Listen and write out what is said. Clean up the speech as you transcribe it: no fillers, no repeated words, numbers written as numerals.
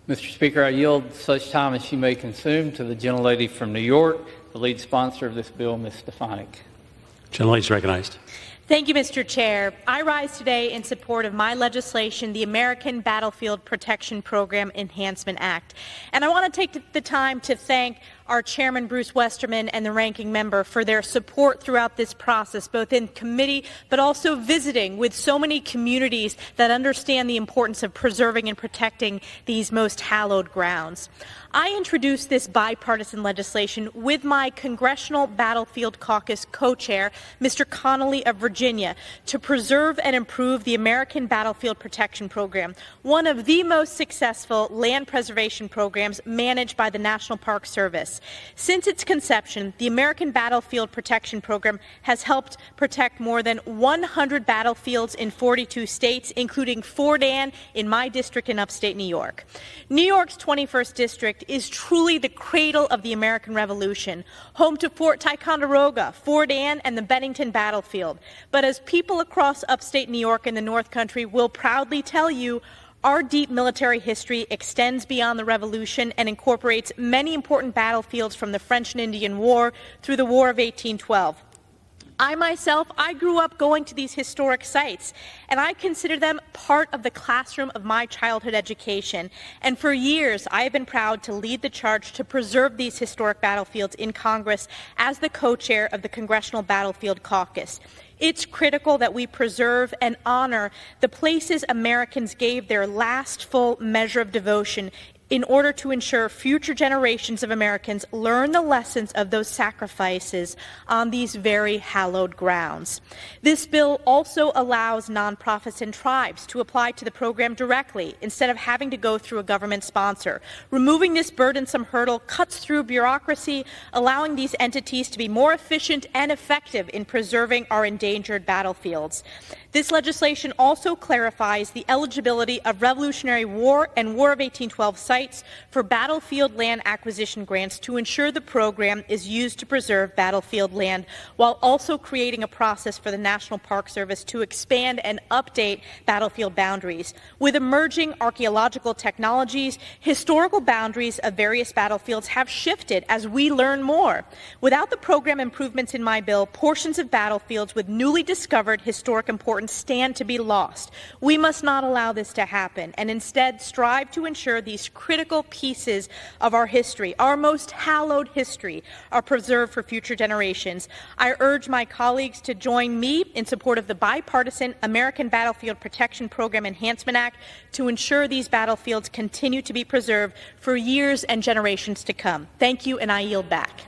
Mr. Speaker, I yield such time as she may consume to the gentlelady from New York, the lead sponsor of this bill, Ms. Stefanik. Gentlelady is recognized. Thank you, Mr. Chair. I rise today in support of my legislation, the American Battlefield Protection Program Enhancement Act. And I want to take the time to thank our Chairman, Bruce Westerman, and the Ranking Member for their support throughout this process, both in committee but also visiting with so many communities that understand the importance of preserving and protecting these most hallowed grounds. I introduced this bipartisan legislation with my Congressional Battlefield Caucus co-chair, Mr. Connolly of Virginia, to preserve and improve the American Battlefield Protection Program, one of the most successful land preservation programs managed by the National Park Service. Since its conception, the American Battlefield Protection Program has helped protect more than 100 battlefields in 42 states, including Fort Anne in my district in upstate New York. New York's 21st District is truly the cradle of the American Revolution, home to Fort Ticonderoga, Fort Anne, and the Bennington Battlefield. But as people across upstate New York and the North Country will proudly tell you, our deep military history extends beyond the Revolution and incorporates many important battlefields from the French and Indian War through the War of 1812. I grew up going to these historic sites, and I consider them part of the classroom of my childhood education. And for years, I have been proud to lead the charge to preserve these historic battlefields in Congress as the co-chair of the Congressional Battlefield Caucus. It's critical that we preserve and honor the places Americans gave their last full measure of devotion in order to ensure future generations of Americans learn the lessons of those sacrifices on these very hallowed grounds. This bill also allows nonprofits and tribes to apply to the program directly instead of having to go through a government sponsor. Removing this burdensome hurdle cuts through bureaucracy, allowing these entities to be more efficient and effective in preserving our endangered battlefields. This legislation also clarifies the eligibility of Revolutionary War and War of 1812 sites for battlefield land acquisition grants to ensure the program is used to preserve battlefield land, while also creating a process for the National Park Service to expand and update battlefield boundaries. With emerging archaeological technologies, historical boundaries of various battlefields have shifted as we learn more. Without the program improvements in my bill, portions of battlefields with newly discovered historic importance stand to be lost. We must not allow this to happen, and instead strive to ensure these critical pieces of our history, our most hallowed history, are preserved for future generations. I urge my colleagues to join me in support of the bipartisan American Battlefield Protection Program Enhancement Act to ensure these battlefields continue to be preserved for years and generations to come. Thank you, and I yield back.